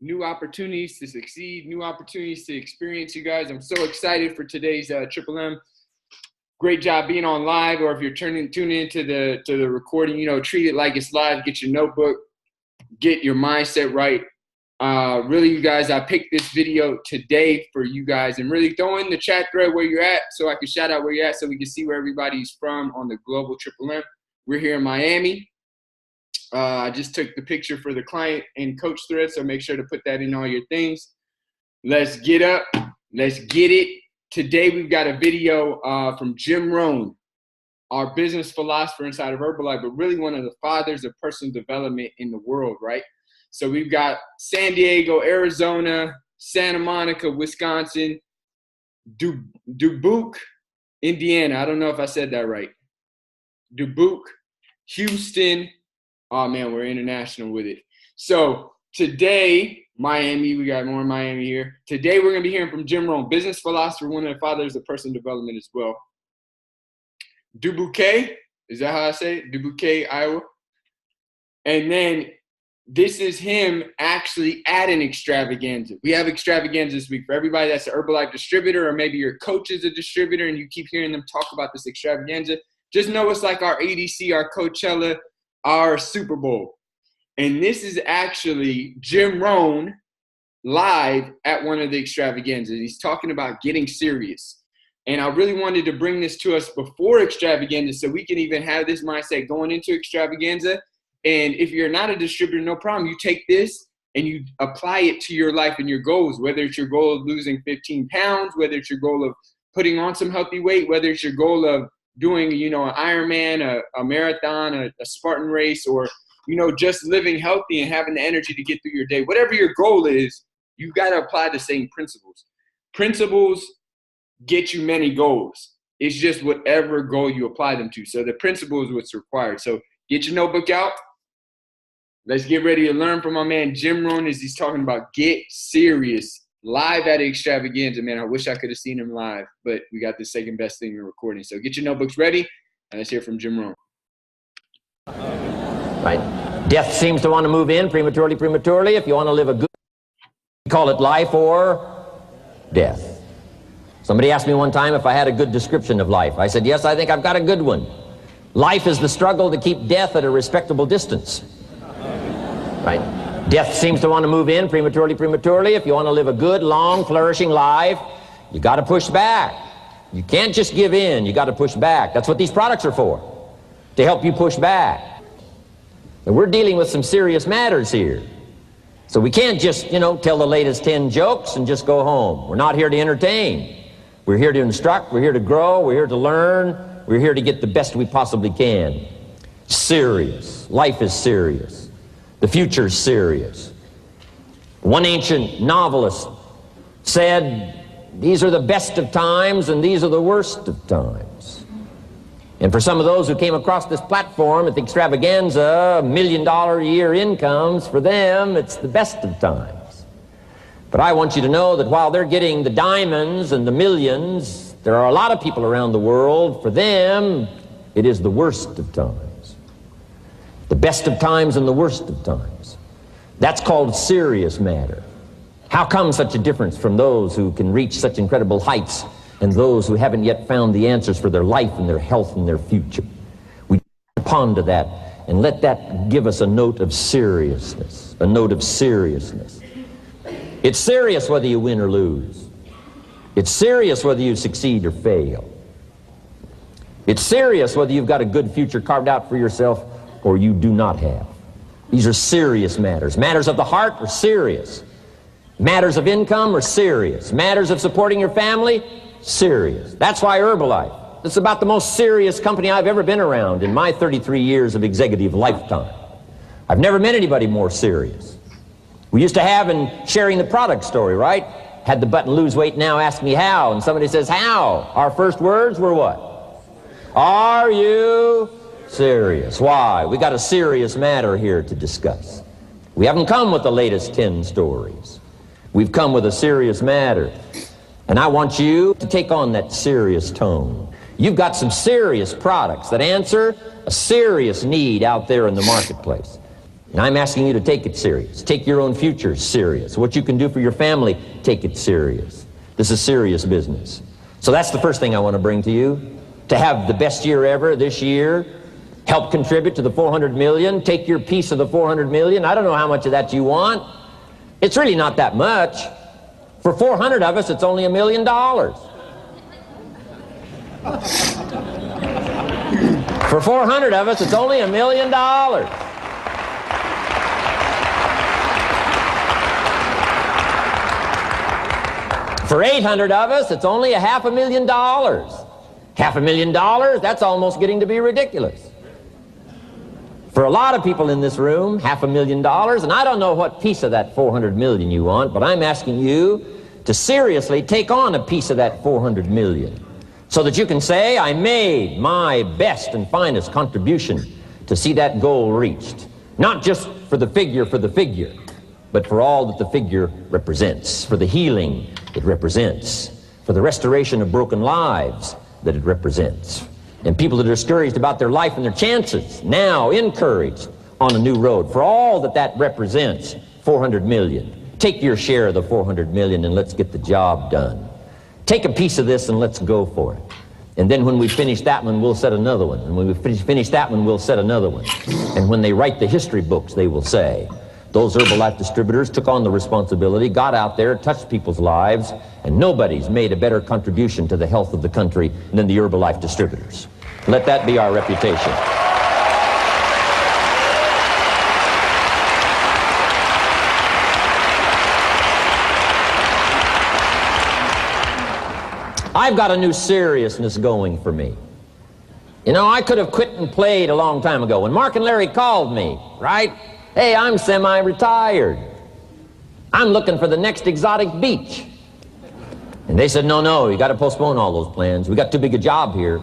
new opportunities to succeed, new opportunities to experience, you guys. I'm so excited for today's Triple M. Great job being on live, or if you're tuning into the recording, you know, treat it like it's live. Get your notebook, get your mindset right. Really, you guys, I picked this video today for you guys, and really throw in the chat thread where you're at so I can shout out where you're at so we can see where everybody's from on the global Triple M. We're here in Miami. I just took the picture for the client and coach thread, so make sure to put that in all your things. Let's get up. Let's get it. Today, we've got a video from Jim Rohn, our business philosopher inside of Herbalife, but really one of the fathers of personal development in the world, right? So we've got San Diego, Arizona, Santa Monica, Wisconsin, Dubuque, Indiana. I don't know if I said that right. Dubuque, Houston. Oh, man, we're international with it. So today, Miami, we got more in Miami here. Today, we're going to be hearing from Jim Rohn, business philosopher, one of the fathers of personal development as well. Dubuque, is that how I say it? Dubuque, Iowa. And then this is him actually at an extravaganza. We have extravaganza this week for everybody that's an Herbalife distributor, or maybe your coach is a distributor and you keep hearing them talk about this extravaganza. Just know it's like our ADC, our Coachella, our Super Bowl. And this is actually Jim Rohn live at one of the extravaganzas. He's talking about getting serious. And I really wanted to bring this to us before extravaganza so we can even have this mindset going into extravaganza. And if you're not a distributor, no problem. You take this and you apply it to your life and your goals, whether it's your goal of losing 15 pounds, whether it's your goal of putting on some healthy weight, whether it's your goal of doing, you know, an Ironman, a marathon, a Spartan race, or, you know, just living healthy and having the energy to get through your day. Whatever your goal is, you've got to apply the same principles. Principles get you many goals. It's just whatever goal you apply them to. So the principle is what's required. So get your notebook out. Let's get ready to learn from my man Jim Rohn as he's talking about get serious. Live at extravaganza, man. I wish I could have seen him live, but we got the second best thing in recording. So get your notebooks ready, and let's hear from Jim Rohn. Right. Death seems to want to move in prematurely. If you want to live a good, call it life or death. Somebody asked me one time if I had a good description of life. I said, yes, I think I've got a good one. Life is the struggle to keep death at a respectable distance. Right. Death seems to want to move in prematurely. If you want to live a good, long, flourishing life, you got to push back. You can't just give in. You got to push back. That's what these products are for, to help you push back. And we're dealing with some serious matters here. So we can't just, you know, tell the latest 10 jokes and just go home. We're not here to entertain. We're here to instruct. We're here to grow. We're here to learn. We're here to get the best we possibly can. Serious. Life is serious. The future's serious. One ancient novelist said, these are the best of times and these are the worst of times. And for some of those who came across this platform at the extravaganza, $1 million a year incomes, for them, it's the best of times. But I want you to know that while they're getting the diamonds and the millions, there are a lot of people around the world, for them, it is the worst of times. The best of times and the worst of times. That's called serious matter. How come such a difference from those who can reach such incredible heights and those who haven't yet found the answers for their life and their health and their future? We ponder that and let that give us a note of seriousness, a note of seriousness. It's serious whether you win or lose. It's serious whether you succeed or fail. It's serious whether you've got a good future carved out for yourself or you do not have. These are serious matters. Matters of the heart are serious. Matters of income are serious. Matters of supporting your family, serious. That's why Herbalife, it's about the most serious company I've ever been around in my 33 years of executive lifetime. I've never met anybody more serious. We used to have in sharing the product story, right? Had the button lose weight now, ask me how. And somebody says, how? Our first words were what? Are you serious? Why? We got a serious matter here to discuss. We haven't come with the latest 10 stories. We've come with a serious matter. And I want you to take on that serious tone. You've got some serious products that answer a serious need out there in the marketplace. And I'm asking you to take it serious. Take your own future serious. What you can do for your family, take it serious. This is serious business. So that's the first thing I want to bring to you. To have the best year ever this year, help contribute to the 400 million, take your piece of the 400 million. I don't know how much of that you want. It's really not that much. For 400 of us, it's only $1 million. For 400 of us, it's only $1 million. For 800 of us, it's only $500,000. $500,000, that's almost getting to be ridiculous. For a lot of people in this room, $500,000, and I don't know what piece of that 400 million you want, but I'm asking you to seriously take on a piece of that 400 million so that you can say, I made my best and finest contribution to see that goal reached. Not just for the figure, but for all that the figure represents, for the healing it represents, for the restoration of broken lives that it represents, and people that are discouraged about their life and their chances, now encouraged on a new road, for all that that represents. 400 million. Take your share of the 400 million and let's get the job done. Take a piece of this and let's go for it. And then when we finish that one, we'll set another one. And when we finish that one, we'll set another one. And when they write the history books, they will say, those Herbalife distributors took on the responsibility, got out there, touched people's lives, and nobody's made a better contribution to the health of the country than the Herbalife distributors. Let that be our reputation. I've got a new seriousness going for me. You know, I could have quit and played a long time ago. When Mark and Larry called me, right? Hey, I'm semi-retired. I'm looking for the next exotic beach. And they said, no, you got to postpone all those plans. We got too big a job here.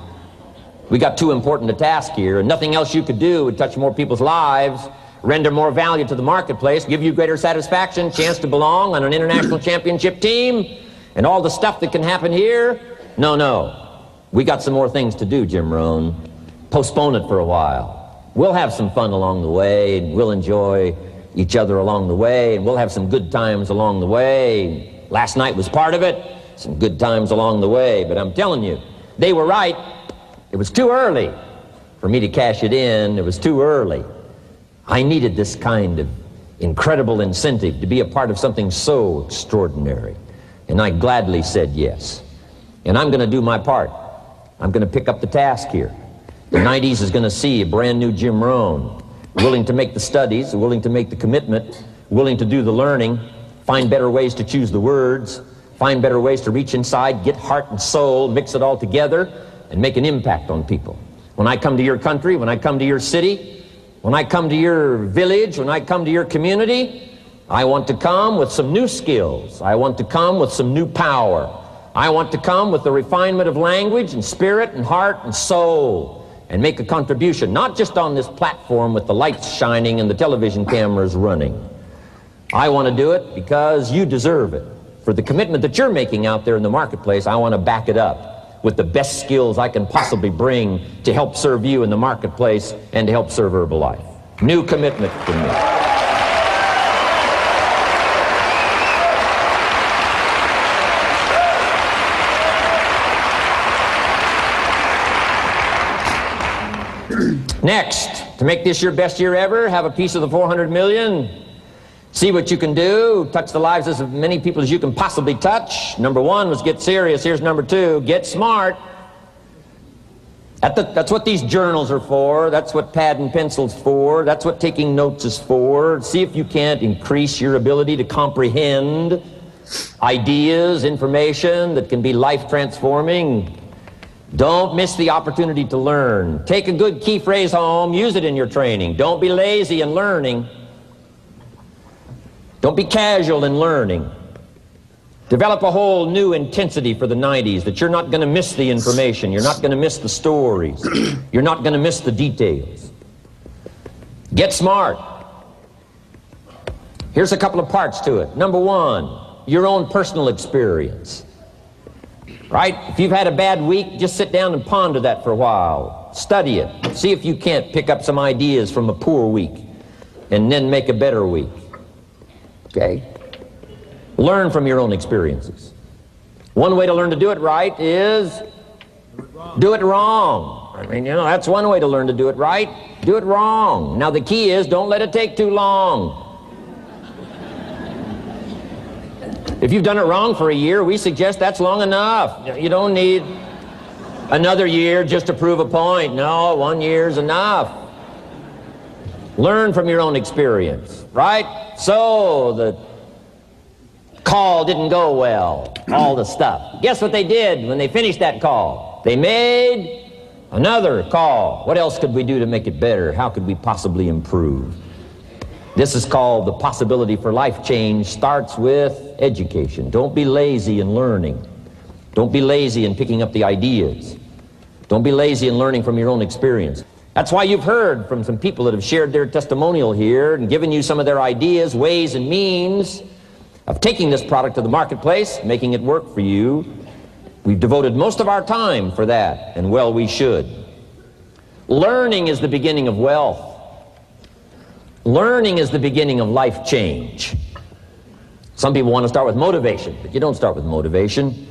We got too important a task here, and nothing else you could do would touch more people's lives, render more value to the marketplace, give you greater satisfaction, chance to belong on an international championship team, and all the stuff that can happen here. No. We got some more things to do, Jim Rohn. Postpone it for a while. We'll have some fun along the way, and we'll enjoy each other along the way, and we'll have some good times along the way. Last night was part of it, some good times along the way, but I'm telling you, they were right. It was too early for me to cash it in. It was too early. I needed this kind of incredible incentive to be a part of something so extraordinary, and I gladly said yes. And I'm going to do my part. I'm going to pick up the task here. The 90s is going to see a brand new Jim Rohn, willing to make the studies, willing to make the commitment, willing to do the learning, find better ways to choose the words, find better ways to reach inside, get heart and soul, mix it all together, and make an impact on people. When I come to your country, when I come to your city, when I come to your village, when I come to your community, I want to come with some new skills. I want to come with some new power. I want to come with the refinement of language and spirit and heart and soul, and make a contribution, not just on this platform with the lights shining and the television cameras running. I want to do it because you deserve it. For the commitment that you're making out there in the marketplace, I want to back it up with the best skills I can possibly bring to help serve you in the marketplace and to help serve Herbalife. New commitment from me. Next, to make this your best year ever, have a piece of the 400 million. See what you can do. Touch the lives of as many people as you can possibly touch. Number one was get serious. Here's number two, get smart. That's what these journals are for. That's what pad and pencil's for. That's what taking notes is for. See if you can't increase your ability to comprehend ideas, information that can be life-transforming. Don't miss the opportunity to learn. Take a good key phrase home, use it in your training. Don't be lazy in learning. Don't be casual in learning. Develop a whole new intensity for the 90s that you're not going to miss the information, you're not going to miss the stories, you're not going to miss the details. Get smart. Here's a couple of parts to it. Number one, your own personal experience. Right? If you've had a bad week, just sit down and ponder that for a while. Study it. See if you can't pick up some ideas from a poor week. and then make a better week. Okay? Learn from your own experiences. One way to learn to do it right is do it wrong. I mean, you know, that's one way to learn to do it right. Do it wrong. Now the key is don't let it take too long. If you've done it wrong for a year, we suggest that's long enough. You don't need another year just to prove a point. No, 1 year's enough. Learn from your own experience, right? So the call didn't go well, all the stuff. Guess what they did when they finished that call? They made another call. What else could we do to make it better? How could we possibly improve? This is called the possibility for life change. Starts with education. Don't be lazy in learning. Don't be lazy in picking up the ideas. Don't be lazy in learning from your own experience. That's why you've heard from some people that have shared their testimonial here and given you some of their ideas, ways, and means of taking this product to the marketplace, making it work for you. We've devoted most of our time for that, and well, we should. Learning is the beginning of wealth. Learning is the beginning of life change. Some people want to start with motivation, but you don't start with motivation.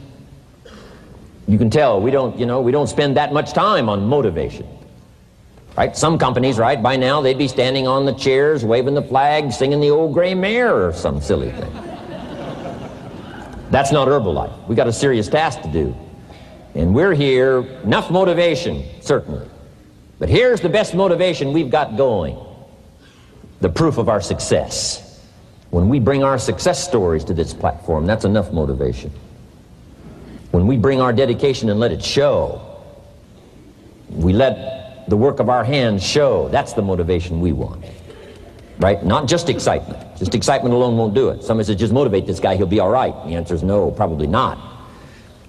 You can tell we don't spend that much time on motivation. Right? Some companies, right, by now they'd be standing on the chairs, waving the flag, singing the old gray mare or some silly thing. That's not Herbalife. We got a serious task to do. And we're here, enough motivation, certainly. But here's the best motivation we've got going. The proof of our success. When we bring our success stories to this platform, that's enough motivation. When we bring our dedication and let it show, we let the work of our hands show, that's the motivation we want. Right? Not just excitement. Just excitement alone won't do it. Somebody says, just motivate this guy, he'll be all right. The answer is no, probably not.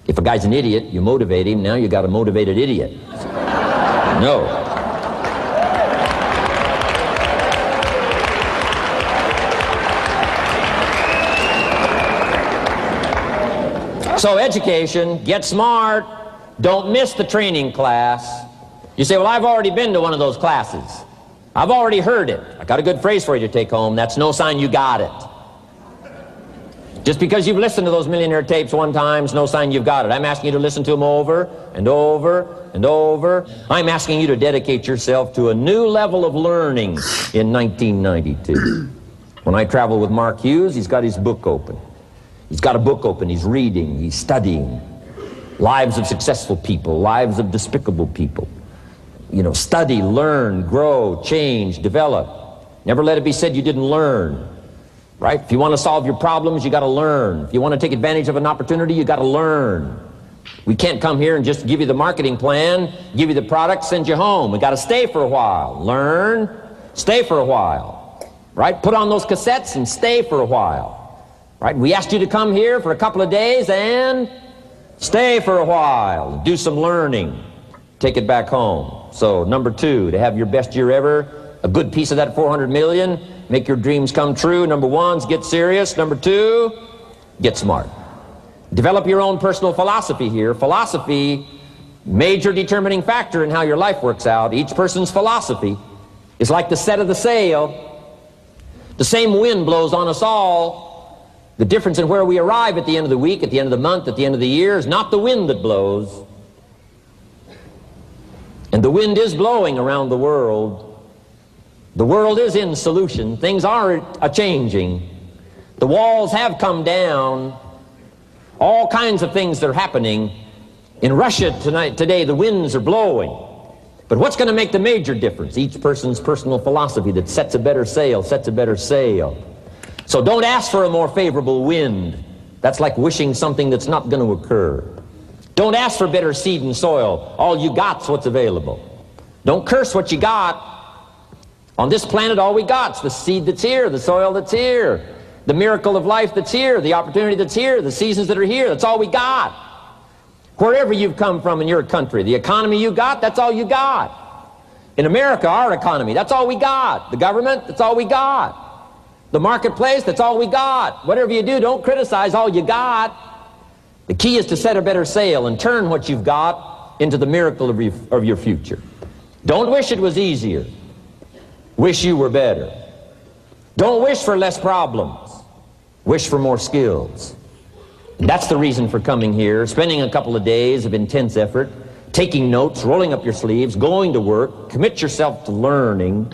If a guy's an idiot, you motivate him, now you got a motivated idiot. No. So education, get smart, don't miss the training class. You say, well, I've already been to one of those classes. I've already heard it. I got a good phrase for you to take home. That's no sign you got it. Just because you've listened to those millionaire tapes one time is no sign you've got it. I'm asking you to listen to them over and over and over. I'm asking you to dedicate yourself to a new level of learning in 1992. When I travel with Mark Hughes, he's got his book open. He's got a book open, he's reading, he's studying. Lives of successful people, lives of despicable people. You know, study, learn, grow, change, develop. Never let it be said you didn't learn. Right? If you want to solve your problems, you got to learn. If you want to take advantage of an opportunity, you got to learn. We can't come here and just give you the marketing plan, give you the product, send you home. We got to stay for a while. Learn, stay for a while. Right? Put on those cassettes and stay for a while. Right? We asked you to come here for a couple of days and stay for a while. Do some learning. Take it back home. So, number 2, to have your best year ever, a good piece of that 400 million, make your dreams come true. Number 1 is get serious. Number 2, get smart. Develop your own personal philosophy here. Philosophy, major determining factor in how your life works out. Each person's philosophy is like the set of the sail. The same wind blows on us all. The difference in where we arrive at the end of the week, at the end of the month, at the end of the year is not the wind that blows. And the wind is blowing around the world. The world is in solution. Things are a-changing. The walls have come down. All kinds of things that are happening. In Russia today, the winds are blowing. But what's going to make the major difference? Each person's personal philosophy that sets a better sail, sets a better sail. So don't ask for a more favorable wind. That's like wishing something that's not going to occur. Don't ask for better seed and soil. All you got's what's available. Don't curse what you got. On this planet, all we got's the seed that's here, the soil that's here, the miracle of life that's here, the opportunity that's here, the seasons that are here. That's all we got. Wherever you've come from in your country, the economy you got, that's all you got. In America, our economy, that's all we got. The government, that's all we got. The marketplace, that's all we got. Whatever you do, don't criticize all you got. The key is to set a better sail and turn what you've got into the miracle of your future. Don't wish it was easier. Wish you were better. Don't wish for less problems. Wish for more skills. And that's the reason for coming here, spending a couple of days of intense effort, taking notes, rolling up your sleeves, going to work, commit yourself to learning.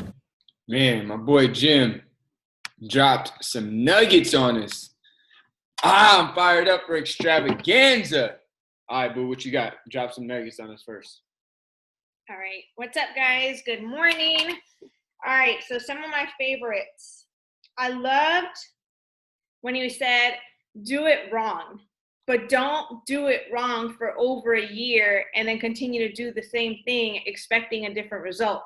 Man, my boy Jim dropped some nuggets on us. I'm fired up for extravaganza. All right, boo, what you got? Drop some nuggets on us first. All right. What's up, guys? Good morning. All right. So some of my favorites. I loved when you said, do it wrong, but don't do it wrong for over a year and then continue to do the same thing expecting a different result.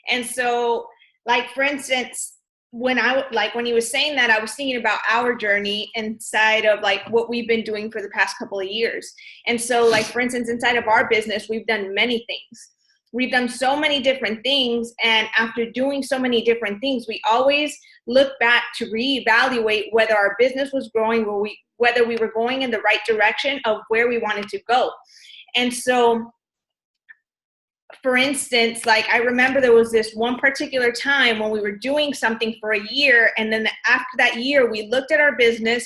And so, like, for instance, when he was saying that, I was thinking about our journey inside of like what we've been doing for the past couple of years. And so, like, for instance, inside of our business, we've done many things. We've done so many different things. And after doing so many different things, we always look back to reevaluate whether our business was growing, whether we were going in the right direction of where we wanted to go. And so, for instance, like, I remember there was this one particular time when we were doing something for a year. And then after that year, we looked at our business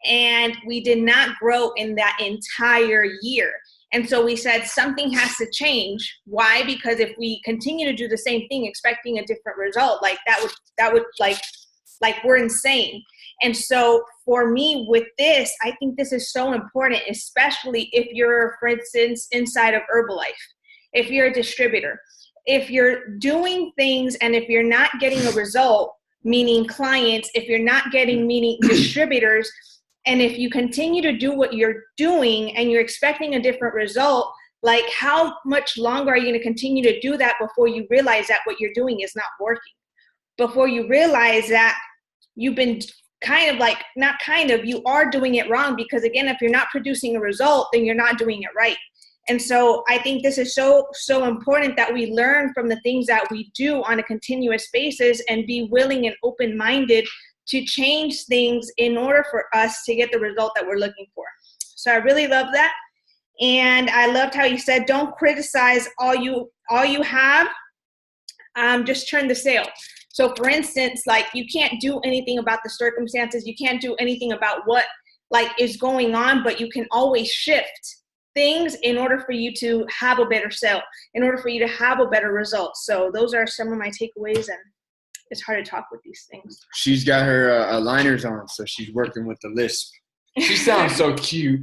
and we did not grow in that entire year. And so we said something has to change. Why? Because if we continue to do the same thing, expecting a different result, like that would like we're insane. And so for me with this, I think this is so important, especially if you're, for instance, inside of Herbalife, if you're a distributor, if you're doing things and if you're not getting a result, meaning clients, if you're not getting, meaning distributors, and if you continue to do what you're doing and you're expecting a different result, like, how much longer are you going to continue to do that before you realize that what you're doing is not working? Before you realize that you've been you are doing it wrong, because again, if you're not producing a result, then you're not doing it right. And so I think this is so important that we learn from the things that we do on a continuous basis and be willing and open-minded to change things in order for us to get the result that we're looking for. So I really love that. And I loved how you said, don't criticize all you have, just turn the sail. So for instance, like, you can't do anything about the circumstances. You can't do anything about what is going on, but you can always shift things in order for you to have a better sale, in order for you to have a better result. So those are some of my takeaways, and it's hard to talk with these things. She's got her aligners on, so she's working with the lisp. She sounds so cute.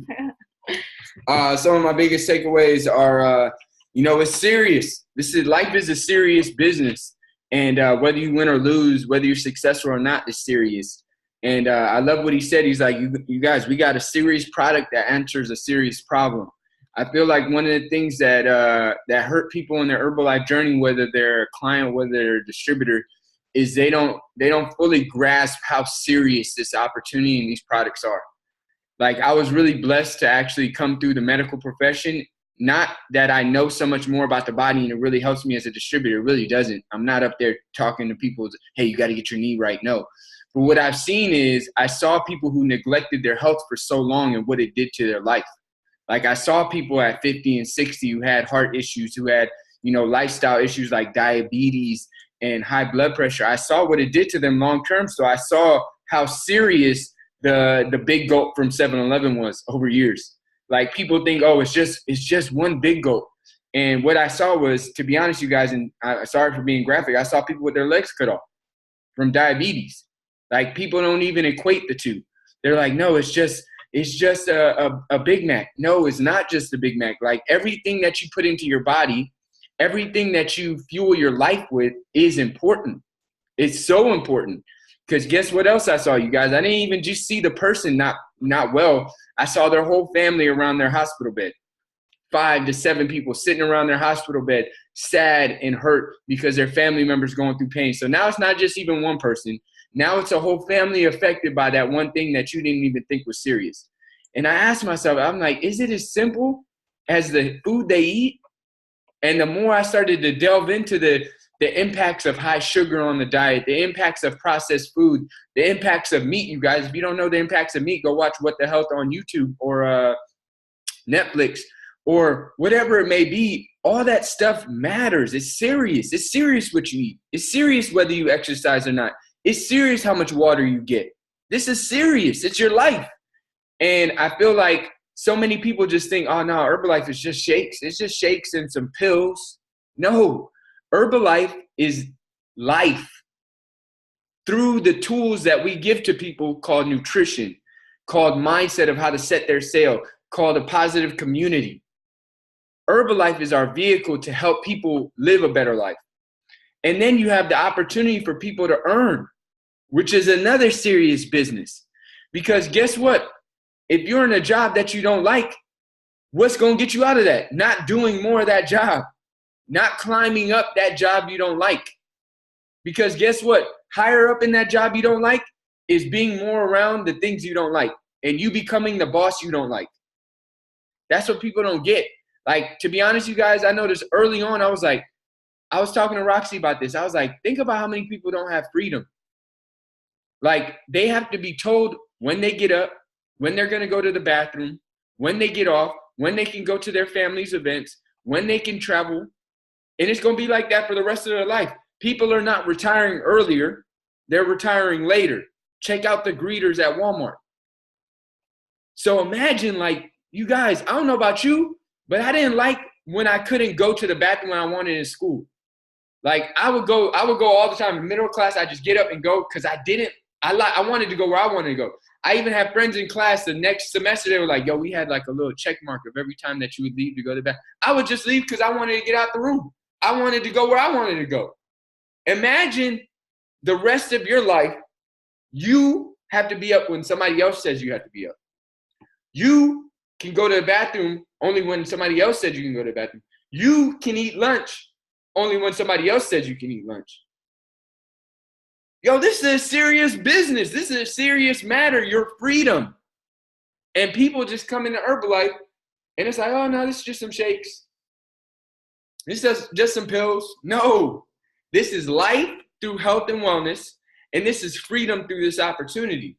Some of my biggest takeaways are, it's serious. Life is a serious business. And whether you win or lose, whether you're successful or not, is serious. And I love what he said. He's like, you guys, we got a serious product that answers a serious problem. I feel like one of the things that hurt people in their Herbalife journey, whether they're a client, whether they're a distributor, is they don't fully grasp how serious this opportunity and these products are. Like, I was really blessed to actually come through the medical profession. Not that I know so much more about the body and it really helps me as a distributor. It really doesn't. I'm not up there talking to people, hey, you got to get your knee right. No. But what I've seen is I saw people who neglected their health for so long and what it did to their life. Like, I saw people at 50 and 60 who had heart issues, who had, lifestyle issues like diabetes and high blood pressure. I saw what it did to them long term. So I saw how serious the big gulp from 7-Eleven was over years. Like, people think, oh, it's just one big gulp. And what I saw was, to be honest, you guys, and sorry for being graphic, I saw people with their legs cut off from diabetes. Like, people don't even equate the two. They're like, no, it's just a Big Mac. No, it's not just a Big Mac. Like, everything that you put into your body, everything that you fuel your life with is important. It's so important. Because guess what else I saw, you guys? I didn't even just see the person not well. I saw their whole family around their hospital bed. 5 to 7 people sitting around their hospital bed, sad and hurt because their family members going through pain. So now it's not just even one person. Now it's a whole family affected by that one thing that you didn't even think was serious. And I asked myself, I'm like, is it as simple as the food they eat? And the more I started to delve into the impacts of high sugar on the diet, the impacts of processed food, the impacts of meat, you guys, if you don't know the impacts of meat, go watch What the Health on YouTube or Netflix or whatever it may be. All that stuff matters. It's serious. It's serious what you eat. It's serious whether you exercise or not. It's serious how much water you get. This is serious. It's your life. And I feel like so many people just think, oh, no, Herbalife is just shakes. It's just shakes and some pills. No, Herbalife is life through the tools that we give to people called nutrition, called mindset of how to set their sail, called a positive community. Herbalife is our vehicle to help people live a better life. And then you have the opportunity for people to earn, which is another serious business. Because guess what? If you're in a job that you don't like, what's going to get you out of that? Not doing more of that job, not climbing up that job you don't like. Because guess what? Higher up in that job you don't like is being more around the things you don't like and you becoming the boss you don't like. That's what people don't get. Like, to be honest, you guys, I noticed early on, I was talking to Roxy about this. I was like, think about how many people don't have freedom. Like, they have to be told when they get up, when they're going to go to the bathroom, when they get off, when they can go to their family's events, when they can travel. And it's going to be like that for the rest of their life. People are not retiring earlier. They're retiring later. Check out the greeters at Walmart. So imagine, like, you guys, I don't know about you, but I didn't like when I couldn't go to the bathroom when I wanted in school. Like, I would go all the time. In middle class, I just get up and go because I wanted to go where I wanted to go. I even had friends in class the next semester, they were like, yo, we had like a little check mark of every time that you would leave to go to the bathroom. I would just leave because I wanted to get out the room. I wanted to go where I wanted to go. Imagine the rest of your life, you have to be up when somebody else says you have to be up. You can go to the bathroom only when somebody else says you can go to the bathroom. You can eat lunch only when somebody else says you can eat lunch. Yo, this is a serious business. This is a serious matter, your freedom. And people just come into Herbalife and it's like, oh, no, this is just some shakes. This is just some pills. No, this is life through health and wellness. And this is freedom through this opportunity.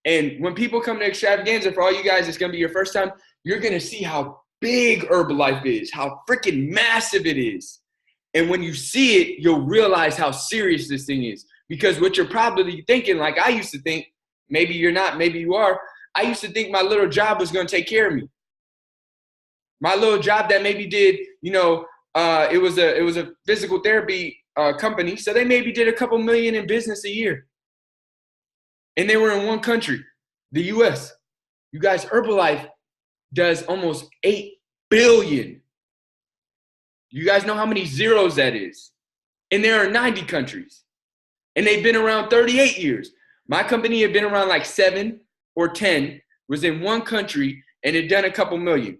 And when people come to Extravaganza, for all you guys, it's going to be your first time, you're going to see how big Herbalife is, how freaking massive it is. And when you see it, you'll realize how serious this thing is. Because what you're probably thinking, like I used to think, maybe you're not, maybe you are, I used to think my little job was going to take care of me. My little job that maybe did, it was a physical therapy company, so they maybe did a couple million in business a year. And they were in one country, the US. You guys, Herbalife does almost 8 billion. You guys know how many zeros that is? And there are 90 countries. And they've been around 38 years. My company had been around like 7 or 10, was in one country, and had done a couple million,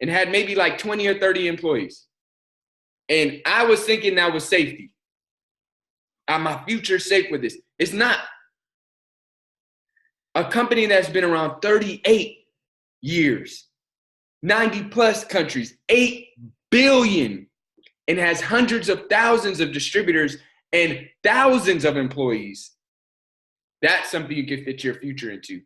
and had maybe like 20 or 30 employees. And I was thinking that was safety. My future's safe with this. It's not. A company that's been around 38 years, 90 plus countries, 8 billion, and has hundreds of thousands of distributors and thousands of employees. That's something you can fit your future into.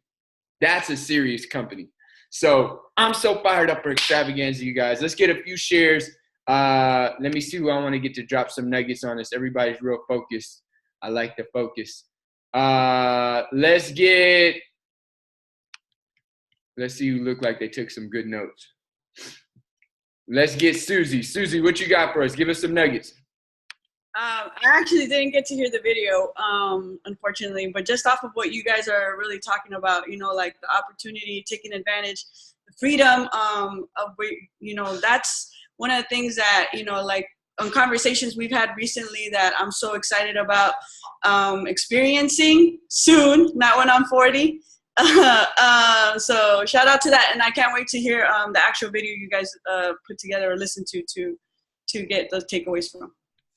That's a serious company. So I'm so fired up for Extravaganza, you guys. Let's get a few shares. Let me see who I want to get to drop some nuggets on this. Everybody's real focused. I like the focus. Let's see who look like they took some good notes. Let's get Susie. Susie, what you got for us? Give us some nuggets. I actually didn't get to hear the video, unfortunately, but just off of what you guys are really talking about, like the opportunity, taking advantage, the freedom, that's one of the things that, like on conversations we've had recently that I'm so excited about experiencing soon, not when I'm 40. So shout out to that. And I can't wait to hear the actual video you guys put together or listen to get those takeaways from.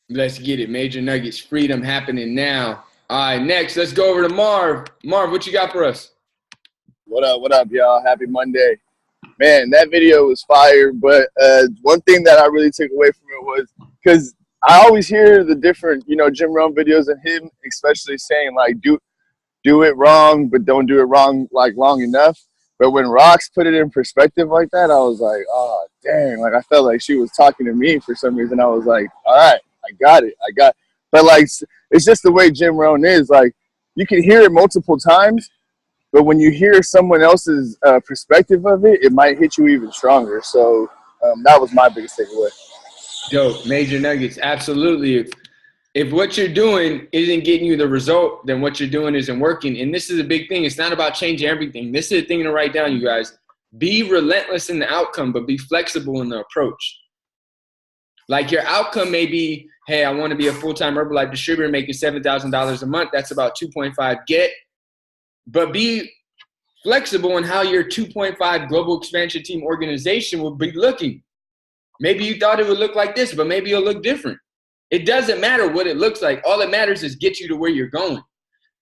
Let's get it. Major nuggets, freedom happening now. All right, next, let's go over to Marv. Marv, what you got for us? What up, y'all? Happy Monday. Man, that video was fire, but one thing that I really took away from it was, because I always hear the different, Jim Rohn videos and him especially saying, like, do it wrong, but don't do it wrong, like, long enough. But when Rox put it in perspective like that, I was like, oh, dang. Like, I felt like she was talking to me for some reason. I was like, all right. I got it. But like it's just the way Jim Rohn is. Like, you can hear it multiple times, but when you hear someone else's perspective of it, it might hit you even stronger. So that was my biggest takeaway. Dope. Major nuggets. Absolutely. If what you're doing isn't getting you the result, then what you're doing isn't working. And this is a big thing. It's not about changing everything. This is a thing to write down, you guys. Be relentless in the outcome, but be flexible in the approach. Like, your outcome may be, hey, I want to be a full-time Herbalife distributor making $7,000 a month. That's about 2.5 get. But be flexible in how your 2.5 global expansion team organization will be looking. Maybe you thought it would look like this, but maybe it'll look different. It doesn't matter what it looks like. All that matters is get you to where you're going.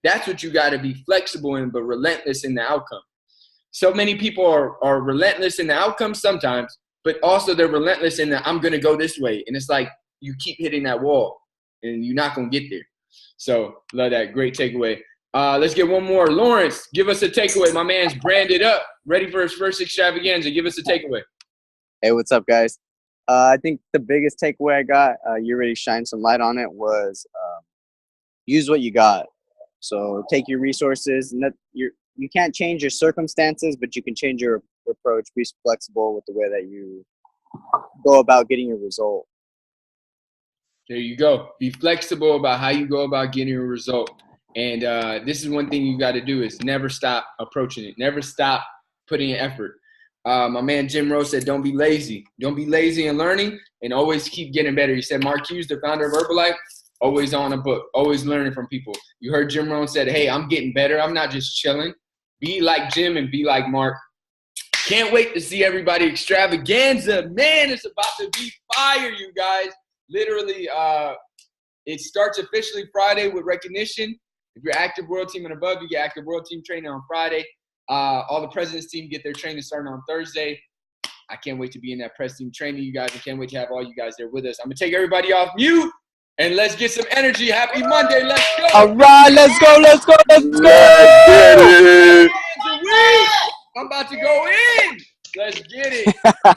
That's what you got to be flexible in, but relentless in the outcome. So many people are relentless in the outcome sometimes, but also they're relentless in the I'm going to go this way. And it's like you keep hitting that wall and you're not going to get there. So love that. Great takeaway. Let's get one more. Lawrence, give us a takeaway. My man's branded up, ready for his first extravaganza. Give us a takeaway. Hey, what's up, guys? I think the biggest takeaway I got, you already shined some light on it, was use what you got. So take your resources. You can't change your circumstances, but you can change your approach. Be flexible with the way that you go about getting your result. There you go. Be flexible about how you go about getting a result. And this is one thing you got to do is never stop approaching it. Never stop putting in effort. My man Jim Rohn said, don't be lazy. Don't be lazy in learning and always keep getting better. He said, Mark Hughes, the founder of Herbalife, always on a book, always learning from people. You heard Jim Rohn said, hey, I'm getting better. I'm not just chilling. Be like Jim and be like Mark. Can't wait to see everybody extravaganza. Man, it's about to be fire, you guys. Literally, it starts officially Friday with recognition. If you're active world team and above, you get active world team training on Friday. All the president's team get their training starting on Thursday. I can't wait to be in that press team training, you guys. I can't wait to have all you guys there with us. I'm going to take everybody off mute and let's get some energy. Happy Monday. Let's go. All right, let's go. Let's get it. I'm about to go in. Let's get it.